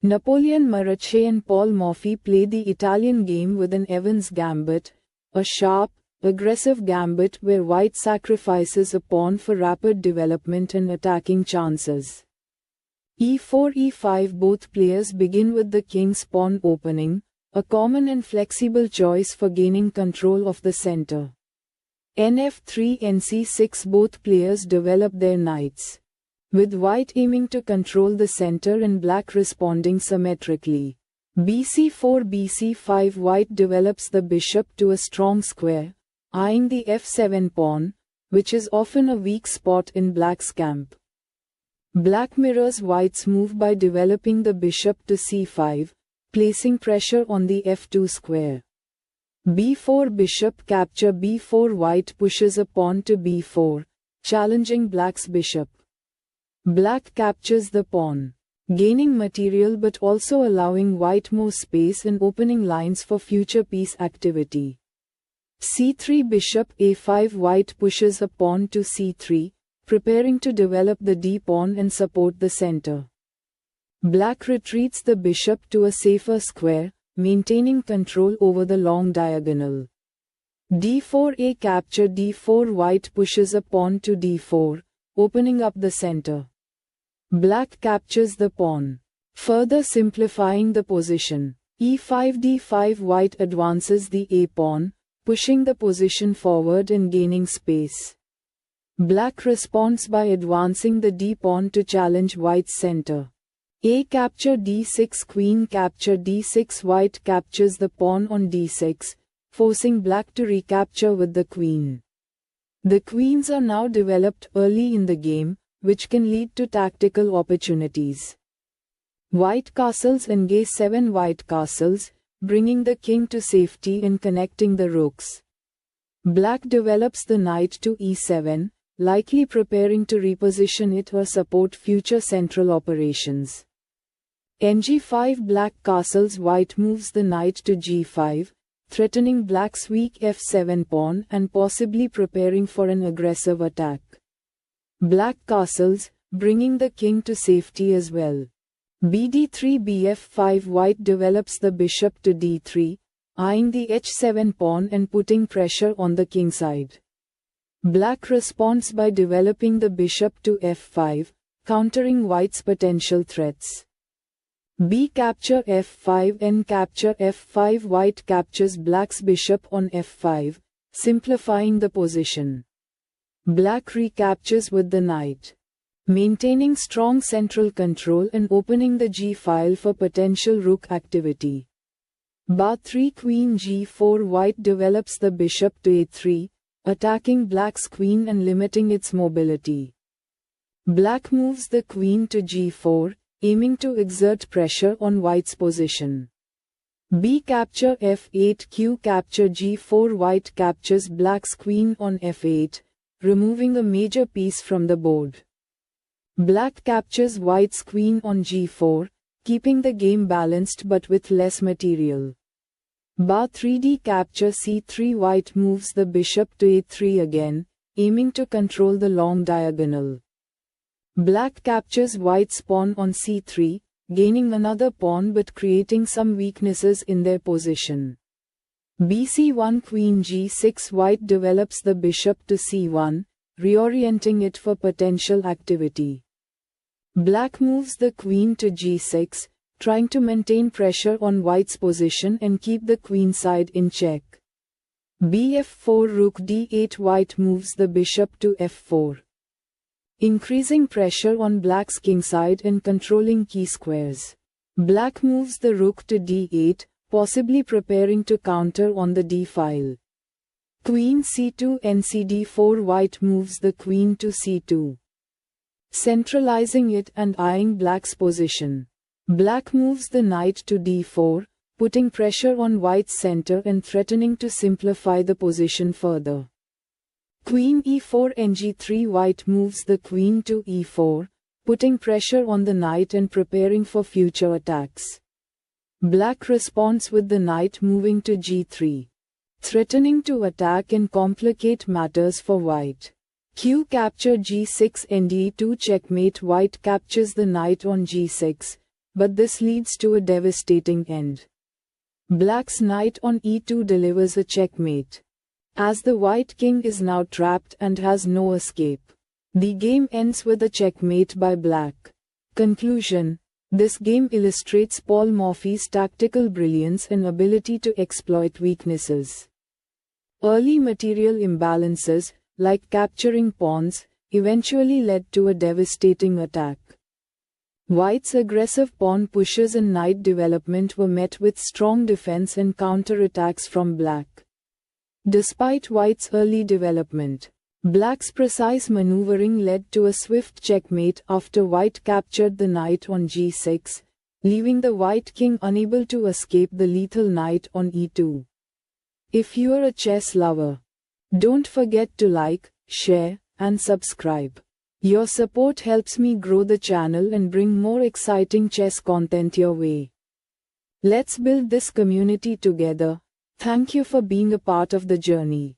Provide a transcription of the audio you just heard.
Napoleon Marache and Paul Morphy play the Italian game with an Evans Gambit, a sharp, aggressive gambit where white sacrifices a pawn for rapid development and attacking chances. e4 e5 Both players begin with the king's pawn opening, a common and flexible choice for gaining control of the center. nf3 nc6 Both players develop their knights, with white aiming to control the center and black responding symmetrically. bc4 bc5 White develops the bishop to a strong square, eyeing the f7 pawn, which is often a weak spot in black's camp. Black mirrors white's move by developing the bishop to c5, placing pressure on the f2 square. b4 Bishop capture b4 White pushes a pawn to b4, challenging black's bishop. Black captures the pawn, gaining material but also allowing white more space and opening lines for future piece activity. c3 Bishop a5 White pushes a pawn to c3, preparing to develop the d-pawn and support the center. Black retreats the bishop to a safer square, maintaining control over the long diagonal. d4 a capture d4 White pushes a pawn to d4, opening up the center. Black captures the pawn, further simplifying the position. e5 d5 White advances the a-pawn, pushing the position forward and gaining space. Black responds by advancing the d-pawn to challenge white's center. A capture d6 Queen capture d6 White captures the pawn on d6, forcing black to recapture with the queen. The queens are now developed early in the game, which can lead to tactical opportunities. White castles engage 7 white castles, bringing the king to safety and connecting the rooks. Black develops the knight to e7, likely preparing to reposition it or support future central operations. ng5 Black castles White moves the knight to g5, threatening black's weak f7 pawn and possibly preparing for an aggressive attack. Black castles, bringing the king to safety as well. bd3 bf5 White develops the bishop to d3, eyeing the h7 pawn and putting pressure on the king side. Black responds by developing the bishop to f5, countering white's potential threats. B capture f5 N capture f5 White captures black's bishop on f5, simplifying the position. Black recaptures with the knight, maintaining strong central control and opening the g-file for potential rook activity. ba3 Queen g4 White develops the bishop to a3, attacking black's queen and limiting its mobility. Black moves the queen to g4, aiming to exert pressure on white's position. B capture f8 Q capture g4 White captures black's queen on f8, removing a major piece from the board. Black captures white's queen on g4, keeping the game balanced but with less material. ba3d capture c3 White moves the bishop to a3 again, aiming to control the long diagonal. Black captures white's pawn on c3, gaining another pawn but creating some weaknesses in their position. bc1 Queen g6 White develops the bishop to c1, reorienting it for potential activity. Black moves the queen to g6, trying to maintain pressure on white's position and keep the queen side in check. bf4 Rook d8 White moves the bishop to f4, increasing pressure on black's kingside and controlling key squares. Black moves the rook to d8, possibly preparing to counter on the d-file. Queen c2 ncd4 White moves the queen to c2, centralizing it and eyeing black's position. Black moves the knight to d4, putting pressure on white's center and threatening to simplify the position further. Queen e4 ng3 White moves the queen to e4, putting pressure on the knight and preparing for future attacks. Black responds with the knight moving to g3, threatening to attack and complicate matters for white. Q capture g6 nd2 checkmate White captures the knight on g6, but this leads to a devastating end. Black's knight on e2 delivers a checkmate. As the white king is now trapped and has no escape, the game ends with a checkmate by black. Conclusion: this game illustrates Paul Morphy's tactical brilliance and ability to exploit weaknesses. Early material imbalances, like capturing pawns, eventually led to a devastating attack. White's aggressive pawn pushes and knight development were met with strong defense and counterattacks from black. Despite White's early development, Black's precise maneuvering led to a swift checkmate after White captured the knight on g6, leaving the White king unable to escape the lethal knight on e2. If you're a chess lover, don't forget to like, share, and subscribe. Your support helps me grow the channel and bring more exciting chess content your way. Let's build this community together. Thank you for being a part of the journey.